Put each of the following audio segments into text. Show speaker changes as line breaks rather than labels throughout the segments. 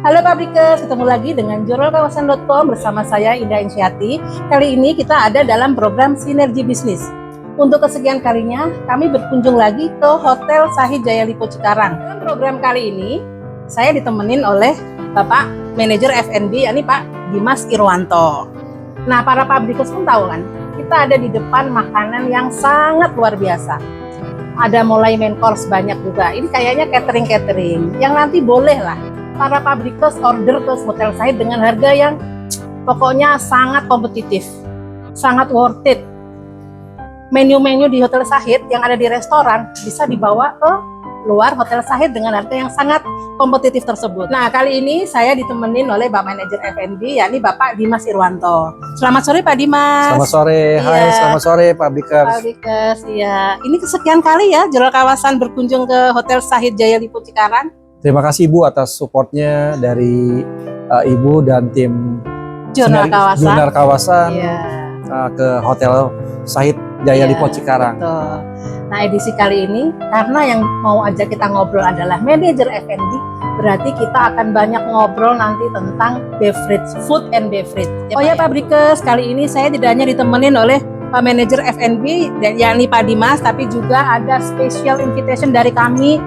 Halo Pabrikers, ketemu lagi dengan jurnalkawasan.com bersama saya Indah Insyati. Kali ini kita ada dalam program Sinergi Bisnis. Untuk kesekian kalinya, kami berkunjung lagi ke Hotel Sahid Jaya Lipo Cikarang. Dalam program kali ini, saya ditemenin oleh Bapak Manajer F&B, yakni Pak Dimas Irwanto. Nah, para Pabrikers pun tahu kan, kita ada di depan makanan yang sangat luar biasa. Ada mulai main course banyak juga. Ini kayaknya catering-catering yang nanti boleh lah para Pabrikers order ke Hotel Sahid dengan harga yang pokoknya sangat kompetitif, sangat worth it. Menu-menu di Hotel Sahid yang ada di restoran bisa dibawa ke luar Hotel Sahid dengan harga yang sangat kompetitif tersebut. Nah, kali ini saya ditemenin oleh Bapak Manajer F&B, yakni Bapak Dimas Irwanto. Selamat sore Pak Dimas.
Selamat sore, hai, selamat sore Pabrikers.
Pabrikers, iya. Ini kesekian kali ya Jurnal Kawasan berkunjung ke Hotel Sahid Jaya Lipo Cikarang.
Terima kasih Ibu atas supportnya dari Ibu dan tim
Jurnal
Kawasan
iya.
Ke Hotel Sahid Jaya Lipo Cikarang.
Betul. Nah, edisi kali ini karena yang mau ajak kita ngobrol adalah manajer F&B, berarti kita akan banyak ngobrol nanti tentang beverage, food and beverage. Oh ya Pabrikers, kali ini saya tidak hanya ditemenin oleh Pak Manajer F&B yakni Pak Dimas, tapi juga ada special invitation dari kami,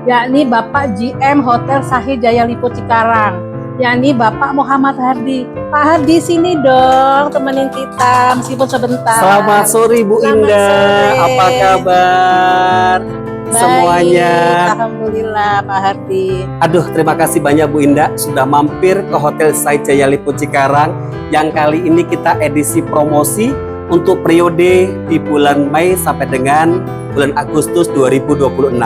yakni Bapak GM Hotel Sahid Jaya Lipo Cikarang, yakni Bapak Muhammad Hardi. Pak Hardi, sini dong temenin kita meskipun sebentar.
Selamat sore Bu Indah, apa kabar?
Baik,
semuanya?
Alhamdulillah Pak Hardi.
Aduh, terima kasih banyak Bu Indah sudah mampir ke Hotel Sahid Jaya Lipo Cikarang yang kali ini kita edisi promosi untuk periode di bulan Mei sampai dengan bulan Agustus 2026.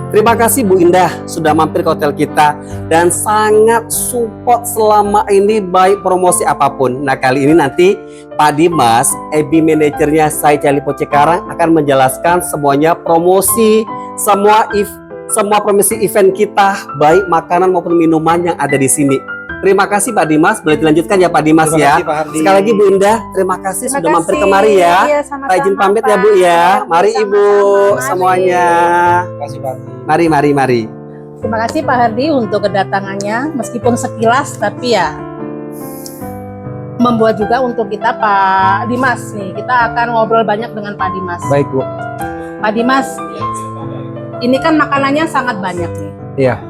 Terima kasih Bu Indah sudah mampir ke hotel kita dan sangat support selama ini baik promosi apapun. Nah, kali ini nanti Pak Dimas, AB manajernya Sahid Jaya Lipo Cikarang akan menjelaskan semuanya promosi, semua promosi event kita baik makanan maupun minuman yang ada di sini. Terima kasih Pak Dimas, boleh dilanjutkan ya Pak Dimas.
Terima kasih, Pak Hardi.
Sekali lagi Bu Indah, terima kasih sudah mampir kemari ya.
Iya, sama-sama,
Pak izin pamit
Pak.
ya Bu ya. Mari
Sama-sama,
Ibu
mari.
semuanya.
Terima kasih Pak Hardi.
Mari.
Terima kasih Pak Hardi untuk kedatangannya, meskipun sekilas tapi ya membuat juga untuk kita Pak Dimas nih. Kita akan ngobrol banyak dengan Pak Dimas.
Baik Bu.
Pak Dimas, ini kan makanannya sangat banyak nih.
Iya.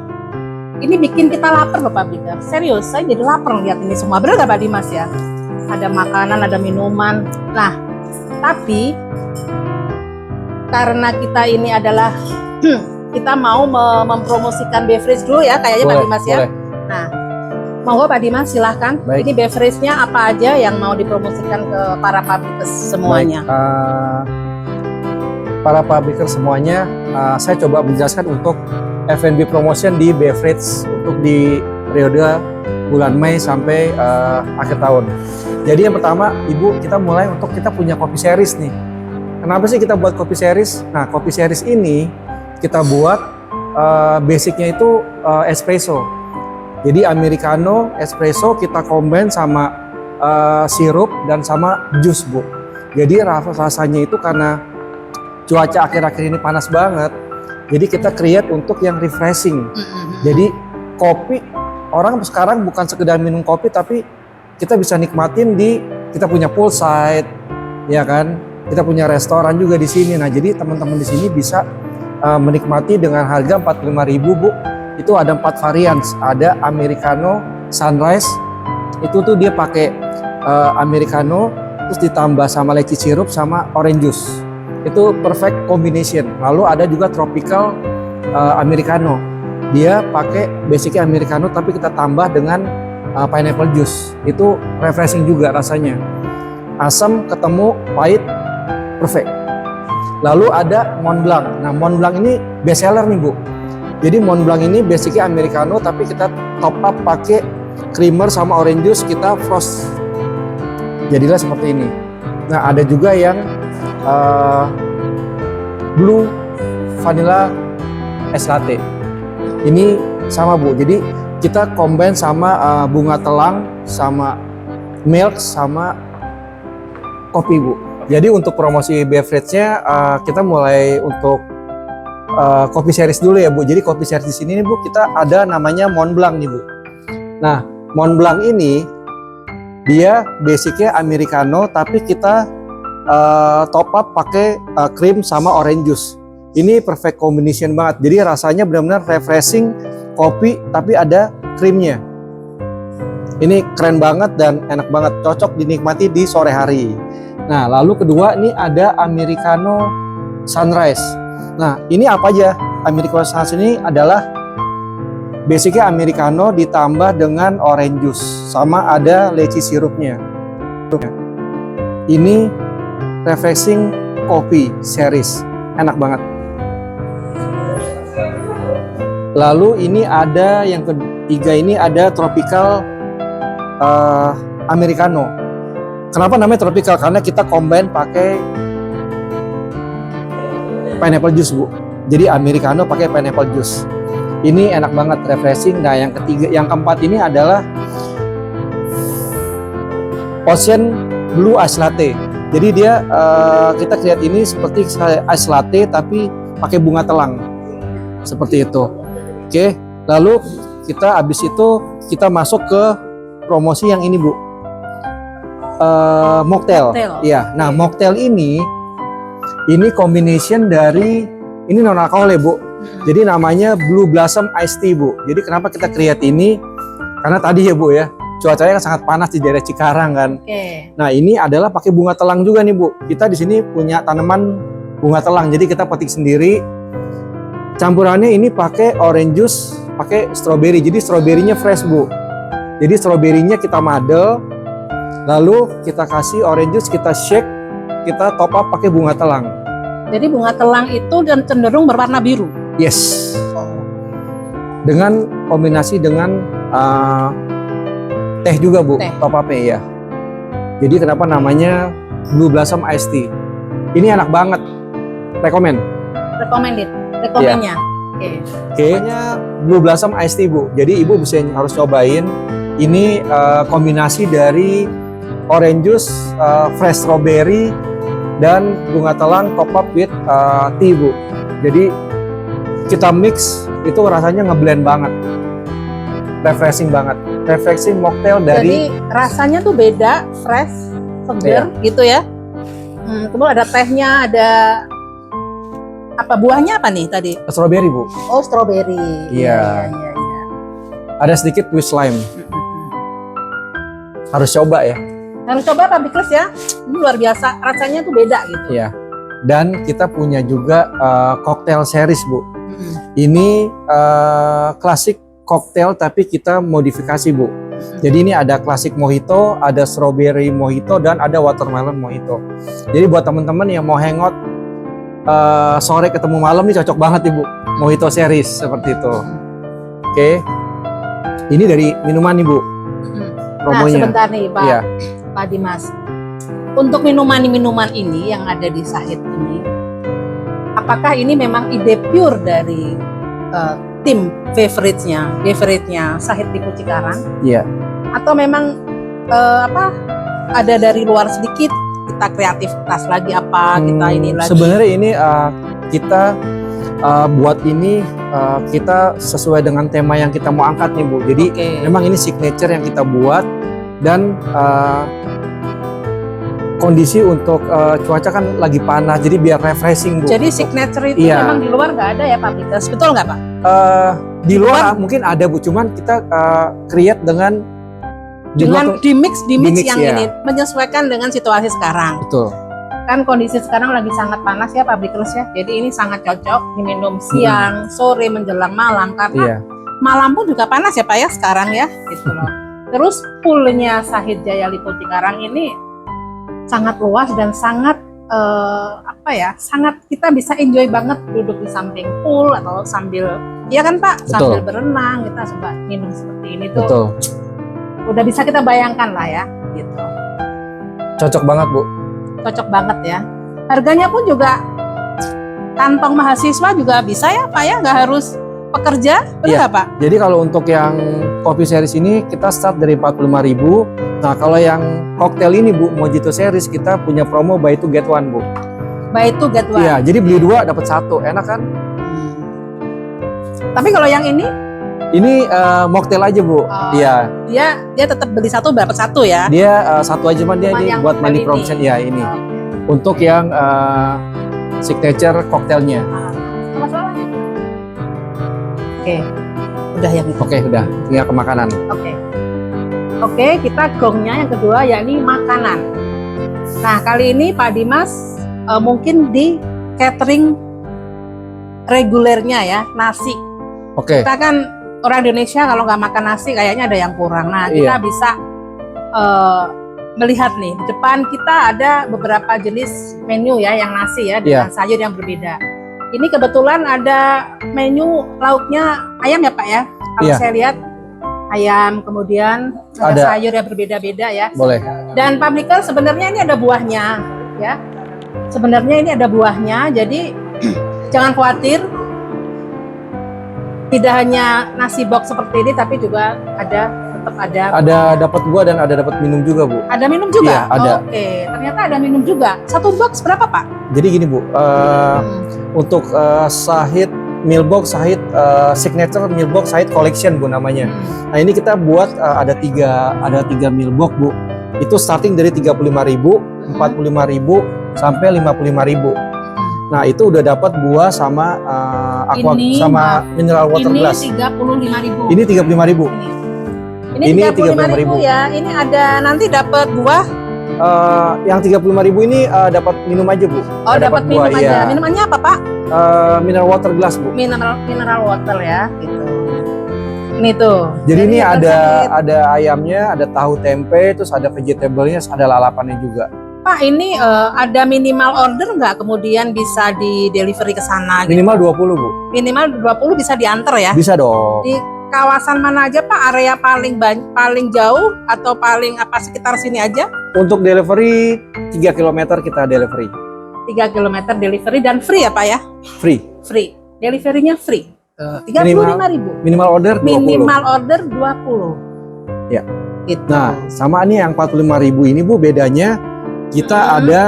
Ini bikin kita lapar loh Pak Bika. Serius, saya jadi lapar lihat ini semua. Benar nggak Pak Dimas ya? Ada makanan, ada minuman. Nah, tapi karena kita ini adalah kita mau mempromosikan beverage dulu ya, kayaknya Pak Dimas ya.
Boleh.
Nah, monggo Pak Dimas silahkan.
Baik.
Ini beverage-nya apa aja yang mau dipromosikan ke para Pabrikers semuanya?
Baik, para Pabrikers semuanya, saya coba menjelaskan untuk F&B promotion di beverage untuk di periode bulan Mei sampai akhir tahun. Jadi yang pertama, Ibu, kita mulai untuk kita punya kopi series nih. Kenapa sih kita buat kopi series? Nah, kopi series ini kita buat basicnya itu espresso. Jadi americano, espresso kita combine sama sirup dan sama jus, Bu. Jadi rasanya itu karena cuaca akhir-akhir ini panas banget. Jadi kita create untuk yang refreshing. Jadi kopi, orang sekarang bukan sekedar minum kopi, tapi kita bisa nikmatin kita punya poolside, ya kan? Kita punya restoran juga di sini. Nah, jadi teman-teman di sini bisa menikmati dengan harga 45.000 Bu. Itu ada 4 varian. Ada americano, sunrise. Itu tuh dia pakai americano, terus ditambah sama leci sirup sama orange juice. Itu perfect combination. Lalu ada juga tropical americano. Dia pakai basicnya americano tapi kita tambah dengan pineapple juice. Itu refreshing juga rasanya. Asam ketemu pahit, perfect. Lalu ada Mont Blanc. Nah, Mont Blanc ini best seller nih Bu. Jadi Mont Blanc ini basicnya americano tapi kita top up pakai creamer sama orange juice, kita frost. Jadilah seperti ini. Nah, ada juga yang blue vanilla es latte. Ini sama Bu. Jadi kita combine sama bunga telang sama milk sama kopi Bu. Jadi untuk promosi beverage-nya kita mulai untuk kopi series dulu ya Bu. Jadi kopi series di sini nih Bu, kita ada namanya Mont Blanc nih Bu. Nah, Mont Blanc ini dia basicnya americano, tapi kita top up pakai krim sama orange juice. Ini perfect combination banget. Jadi rasanya benar-benar refreshing kopi, tapi ada krimnya. Ini keren banget dan enak banget, cocok dinikmati di sore hari. Nah, lalu kedua ini ada americano sunrise. Nah, ini apa aja? Americano sunrise ini adalah basicnya americano ditambah dengan orange juice sama ada leci sirupnya. Ini refreshing kopi series, enak banget. Lalu ini ada yang ketiga, ini ada tropical americano. Kenapa namanya tropical? Karena kita combine pakai pineapple juice, Bu. Jadi americano pakai pineapple juice. Ini enak banget, refreshing. Nah, yang ketiga, yang keempat ini adalah Ocean Blue Ice Latte. Jadi dia kita lihat ini seperti ice latte tapi pakai bunga telang. Seperti itu. Oke, lalu kita habis itu kita masuk ke promosi yang ini, Bu. Mocktail. Iya. Nah, mocktail ini combination dari ini non alkohol ya, Bu. Jadi namanya Blue Blossom Iced Tea, Bu. Jadi kenapa kita create ini? Karena tadi ya, Bu ya, cuacanya kan sangat panas di daerah Cikarang kan. Nah, ini adalah pakai bunga telang juga nih, Bu. Kita di sini punya tanaman bunga telang. Jadi kita petik sendiri. Campurannya ini pakai orange juice, pakai strawberry. Jadi stroberinya fresh, Bu. Jadi stroberinya kita madel, lalu kita kasih orange juice, kita shake, kita top up pakai bunga telang.
Jadi bunga telang itu dan cenderung berwarna biru.
Yes. Dengan kombinasi dengan teh juga, Bu.
Teh.
Top up-nya ya. Jadi kenapa namanya Blue Blossom Iced Tea? Ini enak banget.
Recommendnya.
Oke. Namanya Blue Blossom Iced Tea, Bu. Jadi Ibu bisa harus cobain. Ini kombinasi dari orange juice, fresh strawberry, dan bunga telang top up with tea, Bu. Jadi kita mix, itu rasanya ngeblend banget. Refreshing banget. Refreshing mocktail dari...
Jadi rasanya tuh beda, fresh, seger gitu ya. Kemudian ada tehnya, ada apa buahnya apa nih tadi?
strawberry, Bu.
Oh, strawberry.
Iya.
Iya.
Ada sedikit twist lime. Harus coba ya.
Harus coba Pak Bikers ya. Ini luar biasa, rasanya tuh beda gitu.
Iya. Dan kita punya juga cocktail series, Bu. Ini klasik cocktail tapi kita modifikasi, Bu. Jadi ini ada klasik mojito, ada strawberry mojito, dan ada watermelon mojito. Jadi buat teman-teman yang mau hangout sore ketemu malam nih cocok banget, Ibu. Mojito series seperti itu. Oke. Ini dari minuman nih, Bu.
Nah, sebentar nih Pak.
Iya.
Pak Dimas. Untuk minuman-minuman ini yang ada di Sahid ini, apakah ini memang ide pure dari tim favorite-nya Sahid Lipo Cikarang?
Iya.
Atau memang ada dari luar sedikit, kita kreativitas lagi apa, kita ini lagi?
Sebenarnya ini kita buat ini kita sesuai dengan tema yang kita mau angkat nih, Bu. Jadi memang ini signature yang kita buat, dan kondisi untuk cuaca kan lagi panas, jadi biar refreshing, Bu.
Jadi signature itu memang di luar nggak ada ya Pak Bikers, betul nggak Pak?
Di luar mungkin ada, Bu, cuman kita create dengan
di mix yang
ya.
ini menyesuaikan dengan situasi sekarang.
Betul.
Kan kondisi sekarang lagi sangat panas ya Pak Bikers ya. Jadi ini sangat cocok diminum siang, sore, menjelang malam, karena malam pun juga panas ya Pak ya sekarang ya, gitu loh. Terus poolnya Sahid Jaya Lipo Cikarang ini sangat luas dan sangat sangat kita bisa enjoy banget duduk di samping pool atau sambil, ya kan Pak, sambil berenang kita coba minum seperti ini tuh.
Betul.
Udah bisa kita bayangkan lah ya, gitu.
Cocok banget, Bu.
Cocok banget ya. Harganya pun juga kantong mahasiswa juga bisa ya Pak ya, nggak harus pekerja, betul nggak Pak?
Jadi kalau untuk yang kopi series ini kita start dari 45.000. Nah, kalau yang cocktail ini, Bu, mojito series, kita punya promo buy two get one, Bu.
Buy two get one.
Iya, jadi beli 2 dapat 1, enak kan?
Tapi kalau yang ini
Ini mocktail aja Bu. Iya.
Dia tetap beli satu dapat satu ya.
Dia satu aja cuman dia
Cuman
ini
yang
buat money
ini.
promotion ya ini. Untuk yang signature cocktailnya.
Sama-sama. Oke. Udah yang itu.
Oke, udah. Tinggal ke makanan.
Oke, kita gongnya yang kedua yakni makanan. Nah, kali ini Pak Dimas mungkin di catering regulernya ya, nasi.
Oke.
Kita kan orang Indonesia kalau nggak makan nasi kayaknya ada yang kurang. Nah, kita bisa melihat nih, di depan kita ada beberapa jenis menu ya yang nasi ya dengan sayur yang berbeda. Ini kebetulan ada menu lauknya ayam ya Pak ya. Kalau saya lihat ayam, kemudian ada sayur yang berbeda-beda ya.
Boleh.
Dan Publiker sebenarnya ini ada buahnya ya. Sebenarnya ini ada buahnya, jadi jangan khawatir. Tidak hanya nasi box seperti ini, tapi juga tetap ada
dapat buah dan ada dapat minum juga Bu.
Ada minum juga?
Iya, ada.
Oke, ternyata ada minum juga. Satu box berapa Pak?
Jadi gini Bu, untuk Shahid Meal Box, Shahid Signature Meal Box, Shahid Collection Bu namanya. Nah ini kita buat ada tiga meal box Bu. Itu starting dari 35.000, 45.000 sampai 55.000. Nah itu udah dapat buah sama sama mineral water glass.
Ini 35.000.
Ini 35.000.
Ini 35.000 ya. Ini ada nanti dapat buah.
Yang 35.000 ini dapat minum aja Bu.
Oh dapat minum aja.
Ya.
Minumannya apa Pak?
Mineral water glass Bu.
Mineral water ya. Gitu. Ini tuh.
Jadi ini ada ayamnya, ada tahu tempe, terus ada vegetable-nya, ada lalapannya juga.
Pak, ini ada minimal order nggak kemudian bisa di delivery ke sana? Gitu?
Minimal 20 Bu.
Minimal 20 bisa diantar ya?
Bisa dong.
Di kawasan mana aja Pak? Area paling jauh atau paling apa sekitar sini aja?
Untuk delivery 3 km kita delivery.
3 km delivery dan free ya Pak ya?
Free.
Free. Deliverynya free. 35.000.
Minimal order 20.
Minimal order 20.
Ya.
Gitu.
Nah, sama nih yang 45.000 ini Bu, bedanya kita ada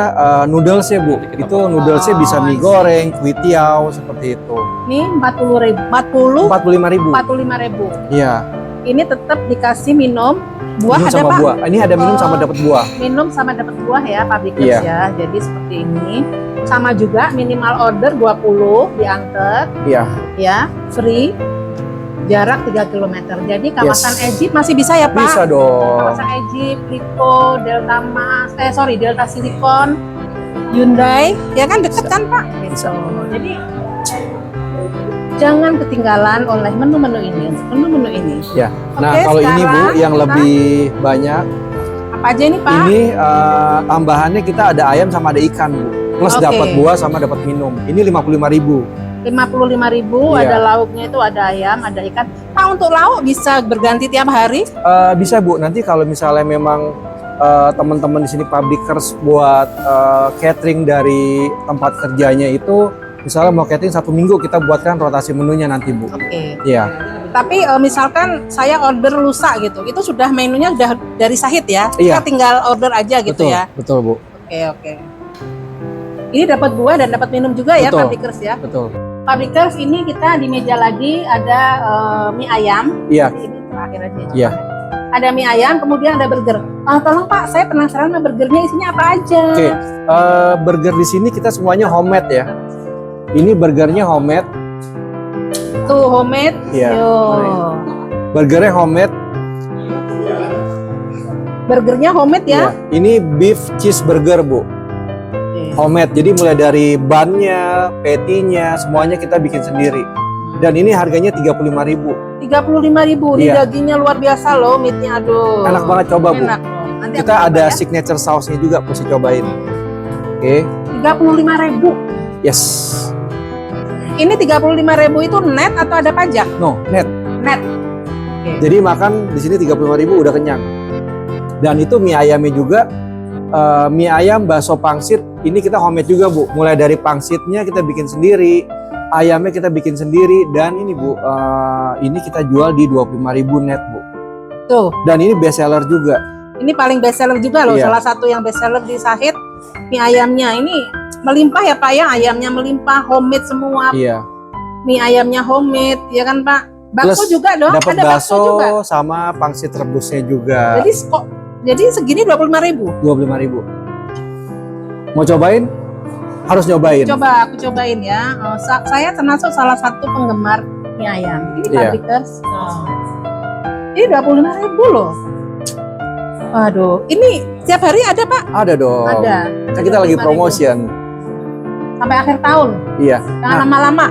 noodles ya Bu. Itu noodlesnya bisa mie goreng, kuitiao seperti itu.
Ini 45.000.
45.000. Iya.
Ini tetap dikasih minum buah
minum
ada
sama
Pak?
Buah. Ini ada minum sama dapat buah.
Minum sama dapat buah ya Publikers ya. Jadi seperti ini. Sama juga minimal order 20 diantar.
Iya.
Ya, free. Jarak 3 km. Jadi kawasan Egypt masih bisa ya Pak?
Bisa dong.
Kawasan Egypt, Liko, Delta Silicon, Hyundai, ya kan dekat kan Pak?
Bisa.
Jadi jangan ketinggalan oleh menu-menu ini. Menu-menu ini.
Ya. Nah
Oke,
kalau ini Bu yang
kita-
lebih banyak.
Apa aja ini Pak?
Ini tambahannya kita ada ayam sama ada ikan Bu. Plus
Oke.
dapat buah sama dapat minum. Ini 55.000.
55.000
Iya.
ada lauknya itu ada ayam, ada ikan. Pak untuk lauk bisa berganti tiap hari?
Bisa Bu. Nanti kalau misalnya memang teman-teman di sini publikers buat catering dari tempat kerjanya itu, misalnya mau catering 1 minggu kita buatkan rotasi menunya nanti Bu.
Oke.
Iya.
Tapi misalkan saya order lusa gitu, itu sudah menunya udah dari Shahid ya?
Iya.
Kita tinggal order aja gitu
Betul,
ya?
betul Bu.
Oke. Ini dapat buah dan dapat minum juga ya
Betul.
Publikers ya?
Betul.
Publikers ini kita di meja lagi ada mie ayam.
Iya.
Ini terakhir aja.
Iya.
Ada mie ayam, kemudian ada burger. Tolong Pak, saya penasaran sama burgernya isinya apa aja?
Oke. Burger di sini kita semuanya homemade ya. Ini burgernya homemade.
Tuh homemade.
Iya.
Yo.
Burgernya homemade.
Burgernya homemade ya?
Iya. Ini beef cheeseburger Bu. Homemade. Jadi mulai dari bannya, patty-nya, semuanya kita bikin sendiri. Dan ini harganya 35.000.
35.000. Ini
Iya.
dagingnya luar biasa loh, meatnya aduh.
Enak banget, coba Bu.
Enak loh. Nanti
Kita
aku
ada
coba ya.
signature sauce-nya juga, mesti cobain. Oke.
35.000.
Yes.
Ini 35.000 itu net atau ada pajak?
No, net.
Net.
Jadi makan di sini 35.000 udah kenyang. Dan itu mie ayamnya juga mie ayam bakso pangsit ini kita homemade juga Bu. Mulai dari pangsitnya kita bikin sendiri, ayamnya kita bikin sendiri, dan ini Bu ini kita jual di 25.000 net Bu.
Tuh,
Dan ini best seller juga.
ini paling best seller juga loh.
Iya.
Salah satu yang best seller di Shahid mie ayamnya ini melimpah ya Pak ya, ayamnya melimpah, homemade semua.
Iya.
Mie ayamnya homemade, ya kan Pak? Bakso
Plus
juga dong.
dapat
Ada bakso juga.
bakso sama pangsit rebusnya juga.
Jadi segini 25.000.
25.000. Mau cobain? Harus nyobain.
Coba aku cobain ya. Saya termasuk salah satu penggemar mie ayam. Ini
Iya.
Pabrikers. Ini 25.000 loh. Waduh, ini tiap hari ada Pak?
Ada dong.
Ada.
Kan kita lagi
25.000.
promotion.
Sampai akhir tahun.
Iya.
Jangan
Nah,
lama-lama.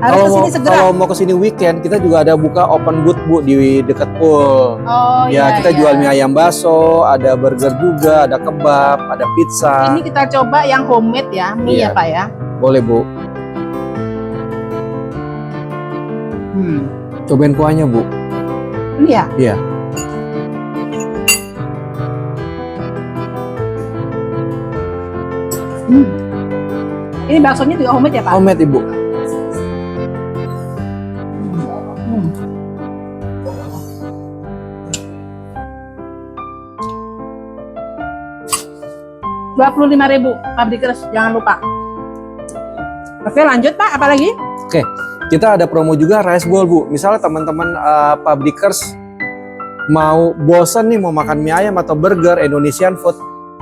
Harus kesini segera.
kalau mau kesini weekend, kita juga ada buka open booth Bu di dekat pool.
Oh
Ya, kita
iya.
jual mie ayam bakso, ada burger juga, ada kebab, ada pizza.
Ini kita coba yang homemade ya, mie
Iya.
ya Pak ya.
Boleh Bu. Cobain kuahnya Bu.
Ini ya.
Iya.
Ini baksonya juga homemade ya Pak?
Homemade Ibu.
Hmm. Rp25.000 Pabrikers, jangan lupa. Oke lanjut Pak, apa lagi?
Oke, kita ada promo juga rice bowl Bu. Misalnya teman-teman publikers mau bosen nih mau makan mie ayam atau burger Indonesian food,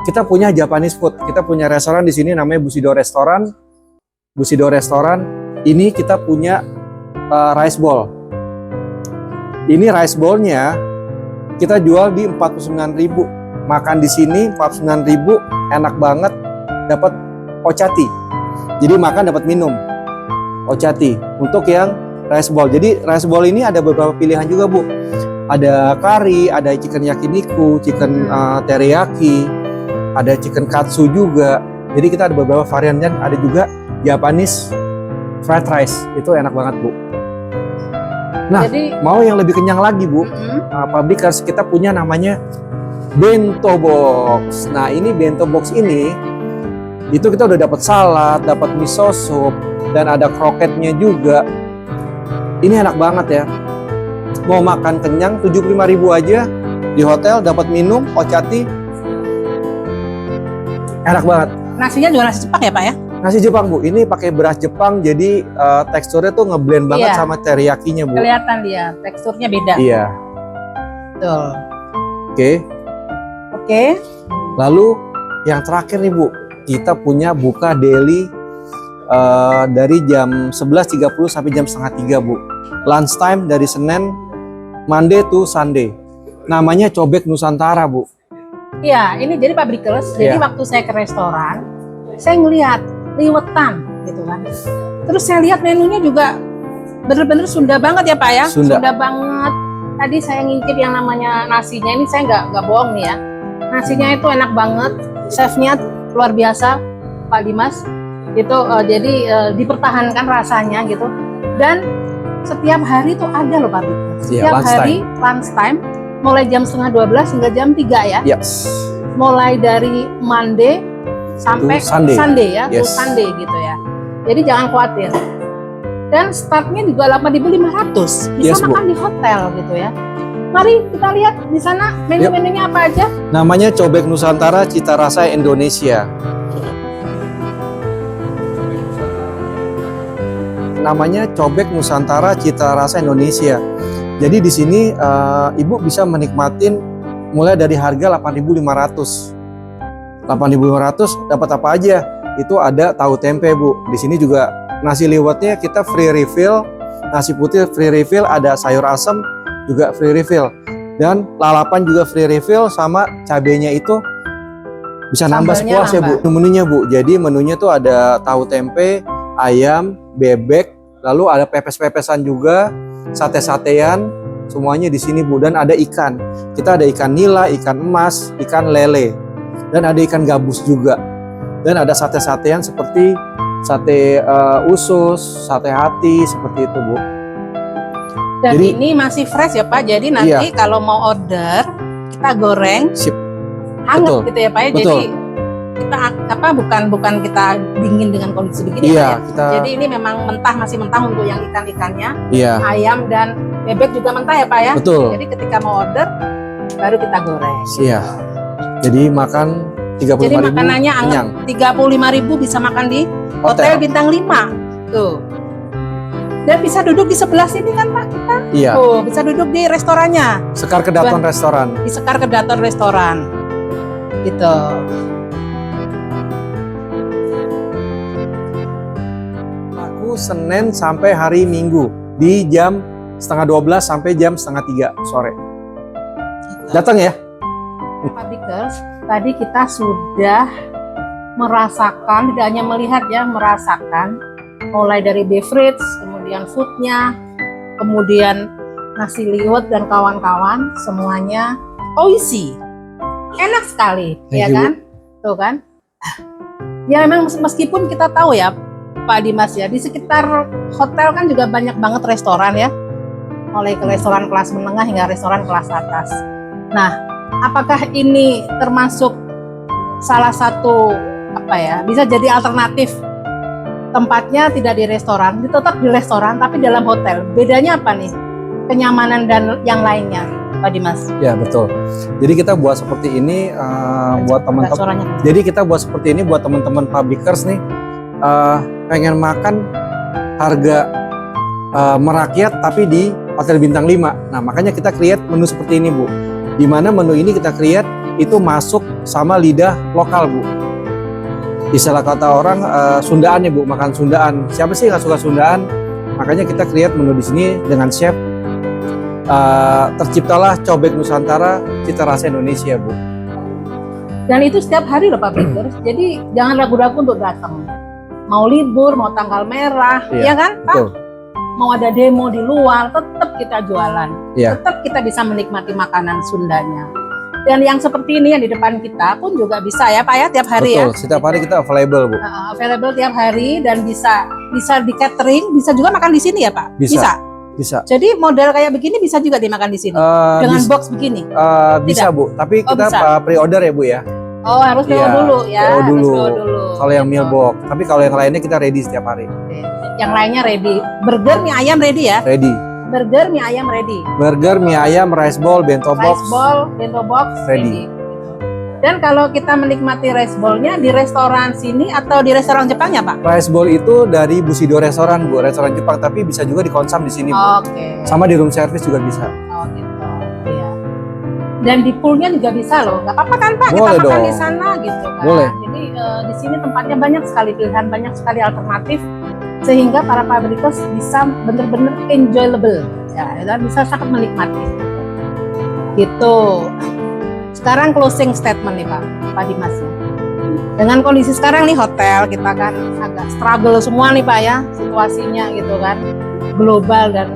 kita punya Japanese food. Kita punya restoran di sini namanya Bushido Restoran. Bushido Restoran ini kita punya rice bowl. Ini rice bowlnya kita jual di 49.000. Makan di sini 49.000, enak banget, dapat ochati. Jadi makan dapat minum ochati untuk yang rice bowl. Jadi rice bowl ini ada beberapa pilihan juga Bu. Ada kari, ada chicken yakiniku, chicken teriyaki, ada chicken katsu juga. Jadi kita ada beberapa varian dan ada juga Japanese fried rice. Itu enak banget Bu. Nah,
Jadi,
mau yang lebih kenyang lagi Bu, Publikers kita punya namanya bento box. Nah ini bento box ini itu kita udah dapat salad, dapat miso soup, dan ada kroketnya juga. Ini enak banget ya. Mau makan kenyang 75.000 aja di hotel, dapat minum ochati. Enak banget.
nasinya juga nasi Jepang ya Pak ya?
Nasi Jepang Bu, ini pakai beras Jepang jadi teksturnya tuh ngeblend banget
Iya.
sama teriyakinya Bu.
Kelihatan dia, teksturnya beda.
Iya.
Betul.
Oke.
Oke.
Lalu yang terakhir nih Bu, kita punya buka daily dari jam 11.30 sampai jam setengah 3 Bu. Lunch time dari Senin, Monday to Sunday. Namanya Cobek Nusantara Bu.
Iya, ini jadi Pabrikers. Jadi
Iya.
waktu saya ke restoran, saya ngelihat liwetan gitu kan. Terus saya lihat menunya juga bener-bener Sunda banget ya Pak ya.
Sunda.
Banget. Tadi saya ngincip yang namanya nasinya, ini saya nggak bohong nih ya. Nasinya itu enak banget, chefnya luar biasa Pak Dimas. Itu jadi dipertahankan rasanya gitu. Dan setiap hari itu ada loh Pak Dimas.
Iya,
Setiap
lunch
hari lunch time mulai jam setengah 12 hingga jam 3 ya.
Yes.
Mulai dari Monday sampai
To Sunday.
ya,
Yes.
to Sunday gitu ya. Jadi jangan khawatir. Dan startnya juga 8.500. Bisa
Yes, Bu.
makan di hotel gitu ya. Mari kita lihat di sana menu-menunya apa aja.
Namanya Cobek Nusantara Cita Rasa Indonesia. Namanya Cobek Nusantara Cita Rasa Indonesia. Jadi di sini Ibu bisa menikmatin mulai dari harga 8.500. 8.500 dapat apa aja? Itu ada tahu tempe Bu. Di sini juga nasi liwetnya kita free refill, nasi putih free refill, ada sayur asam juga free refill. Dan lalapan juga free refill sama cabenya itu bisa nambah
Sambalnya
sepuasnya Bu.
nambah.
Menunya Bu. Jadi menunya tuh ada tahu tempe, ayam, bebek, lalu ada pepes-pepesan juga, sate-satean, semuanya di sini Bu. Dan ada ikan. Kita ada ikan nila, ikan emas, ikan lele, dan ada ikan gabus juga. Dan ada sate-satean seperti sate usus, sate hati, seperti itu Bu.
Dan
Jadi-
ini masih fresh ya Pak. Jadi nanti
Iya.
kalau mau order kita goreng
Sip.
hangat
Betul.
gitu ya Pak ya.
Betul.
Jadi kita apa bukan kita dingin dengan kondisi begini
Iya,
Pak ya.
kita
Jadi ini memang masih mentah untuk yang ikan-ikannya,
iya,
ayam dan bebek juga mentah ya Pak ya.
betul.
Jadi ketika mau order baru kita goreng.
Iya. Jadi makan 35.000
Jadi makanannya anget.
kenyang.
35.000 bisa makan di Hotel Bintang 5. Tuh. Dan bisa duduk di sebelah sini kan Pak kita.
Iya.
Oh, bisa duduk di restorannya.
Sekar Kedaton Restoran.
Di Sekar Kedaton Restoran. Gitu.
Aku Senin sampai hari Minggu di jam setengah 12 sampai jam setengah 3 sore. Datang ya.
Pabrikers, tadi kita sudah merasakan, tidak hanya melihat ya, merasakan mulai dari beverage, kemudian foodnya, kemudian nasi liwet dan kawan-kawan, semuanya oisi, enak sekali.
Thank
Ya
you,
kan, tuh kan. Ya memang meskipun kita tahu ya Pak Dimas ya, di sekitar hotel kan juga banyak banget restoran ya, mulai ke restoran kelas menengah hingga restoran kelas atas. Nah, apakah ini termasuk salah satu apa ya, bisa jadi alternatif tempatnya tidak di restoran, tetap di restoran tapi dalam hotel. Bedanya apa nih? Kenyamanan dan yang lainnya, Pak Dimas.
Ya betul. Jadi kita buat seperti ini buat teman-teman. Jadi kita buat seperti ini buat teman-teman publikers nih, pengen makan harga merakyat tapi di hotel bintang 5. Nah makanya kita create menu seperti ini Bu. Di mana menu ini kita create itu masuk sama lidah lokal Bu. Istilah kata orang Sundaan ya Bu, makan Sundaan. Siapa sih nggak suka Sundaan? Makanya kita create menu di sini dengan chef. Terciptalah Cobek Nusantara Cita Rasa Indonesia Bu.
Dan itu setiap hari loh Pak Peter. Jadi jangan ragu-ragu untuk datang. Mau libur, mau tanggal merah,
Iya,
ya kan Pak?
Betul.
Mau ada demo di luar, tetap kita jualan.
Iya.
Tetap kita bisa menikmati makanan Sundanya. Dan yang seperti ini yang di depan kita pun juga bisa ya Pak ya, tiap hari
Betul.
ya.
Setiap hari kita available Bu.
Available tiap hari dan bisa di catering, bisa juga makan di sini ya Pak?
Bisa.
Jadi model kayak begini bisa juga dimakan di sini dengan box begini.
Bisa Bu, tapi kita
bisa.
pre-order ya Bu ya.
Oh harus PO
Iya,
dulu ya.
PO dulu.
Harus PO dulu.
Kalau yang
Gitu.
meal box, tapi kalau yang lainnya kita ready setiap hari.
Oke. Yang lainnya ready. Burger mie ayam ready ya.
Ready.
Burger mie ayam ready.
Burger, mie ayam, rice ball, bento box.
Rice ball, bento box
Ready.
ready. Dan kalau kita menikmati rice ball-nya di restoran sini atau di restoran Jepang ya Pak?
Rice ball itu dari Bushido Restoran Bu, restoran Jepang, tapi bisa juga dikonsum di sini Bu.
Oke.
Sama di room service juga bisa.
Oh gitu. Iya. Dan di poolnya juga bisa loh. Gak apa-apa kan Pak?
Boleh
kita makan
dong.
di sana gitu kan.
Boleh.
Jadi di sini tempatnya banyak sekali pilihan, banyak sekali alternatif sehingga para pabrikers bisa benar-benar enjoyable ya, dan bisa sangat menikmati. Gitu. Sekarang closing statement nih Pak Dimas ya. Dengan kondisi sekarang nih hotel kita kan agak struggle semua nih Pak ya situasinya gitu kan, global dan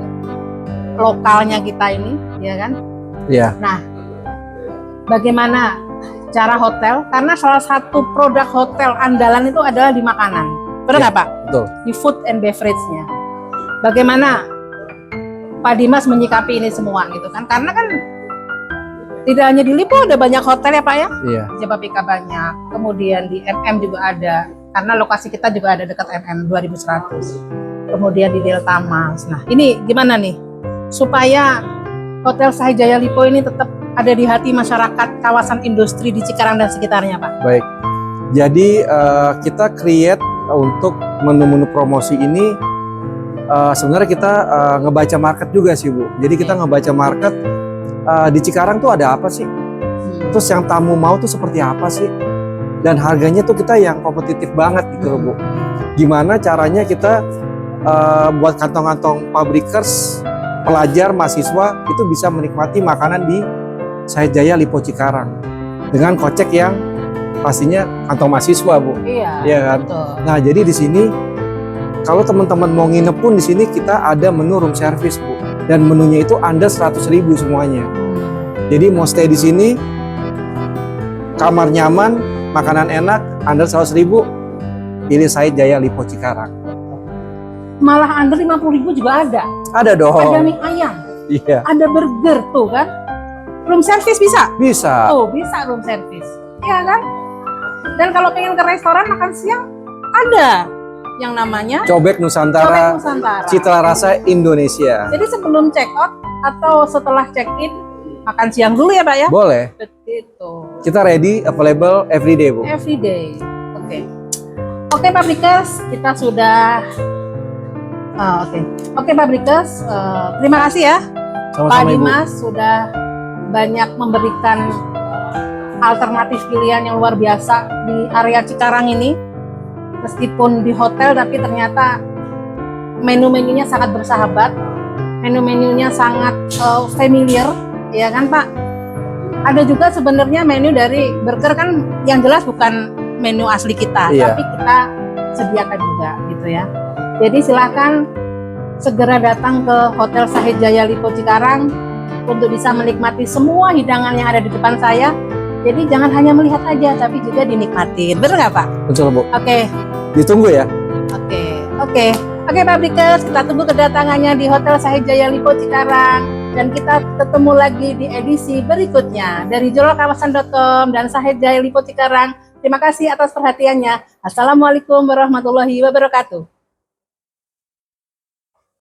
lokalnya kita ini ya kan.
Iya.
Nah, bagaimana cara hotel? Karena salah satu produk hotel andalan itu adalah di makanan. Benar nggak Pak?
Betul.
Di food and beverage-nya. Bagaimana Pak Dimas menyikapi ini semua gitu kan? Karena kan tidak hanya di Lipo ada banyak hotel ya Pak ya?
Iya.
Di Japapika banyak, kemudian di MM juga ada. Karena lokasi kita juga ada dekat MM 2100. Kemudian di Delta Mas. Nah, ini gimana nih? Supaya Hotel Sahijaya Lipo ini tetap ada di hati masyarakat kawasan industri di Cikarang dan sekitarnya Pak.
Baik. Jadi kita create untuk menu-menu promosi ini sebenarnya kita ngebaca market juga sih Bu. Jadi kita ngebaca market di Cikarang tuh ada apa sih? Terus yang tamu mau tuh seperti apa sih? Dan harganya tuh kita yang kompetitif banget gitu loh Bu. Gimana caranya kita buat kantong-kantong pabrikers, pelajar, mahasiswa itu bisa menikmati makanan di Sahijaya Lipo Cikarang dengan kocek yang pastinya kantong mahasiswa Bu.
Iya.
Iya kan?
Betul.
Nah jadi di sini kalau teman-teman mau nginep pun di sini kita ada menu room service Bu. Dan menunya itu under 100.000 semuanya. Jadi mau stay di sini, kamar nyaman, makanan enak, under 100.000, pilih Sahijaya Lipo Cikarang.
Malah under 50.000 juga ada.
Ada dong.
Ada mie ayam,
Iya.
ada burger tuh kan. Room service bisa?
Bisa.
Tuh bisa room service. Iya kan? Dan kalau pengen ke restoran makan siang ada yang namanya
Cobek Nusantara,
Cobek Nusantara.
Cita Rasa Indonesia.
Jadi sebelum check out atau setelah check in makan siang dulu ya Pak ya?
Boleh.
Begitu.
Kita ready, available every day Bu.
Every day. Oke. Oke Pabrikers, kita sudah Oh, oke. Oke, Pak Brikes, terima kasih ya Pak
Sama-sama Ibu.
Dimas sudah banyak memberikan alternatif pilihan yang luar biasa di area Cikarang ini. Meskipun di hotel, tapi ternyata menu-menunya sangat bersahabat, menu-menunya sangat familiar, ya kan Pak? Ada juga sebenarnya menu dari burger kan yang jelas bukan menu asli kita,
Iya.
tapi kita sediakan juga gitu ya. Jadi silahkan segera datang ke Hotel Sahid Jaya Lipo Cikarang untuk bisa menikmati semua hidangan yang ada di depan saya. Jadi jangan hanya melihat aja, tapi juga dinikmatin. Bener nggak Pak?
Betul Bu.
Oke.
Ditunggu ya.
Oke, Pak Brikes, kita tunggu kedatangannya di Hotel Sahid Jaya Lipo Cikarang dan kita ketemu lagi di edisi berikutnya dari juralkawasan.com dan Sahid Jaya Lipo Cikarang. Terima kasih atas perhatiannya. Assalamualaikum warahmatullahi wabarakatuh.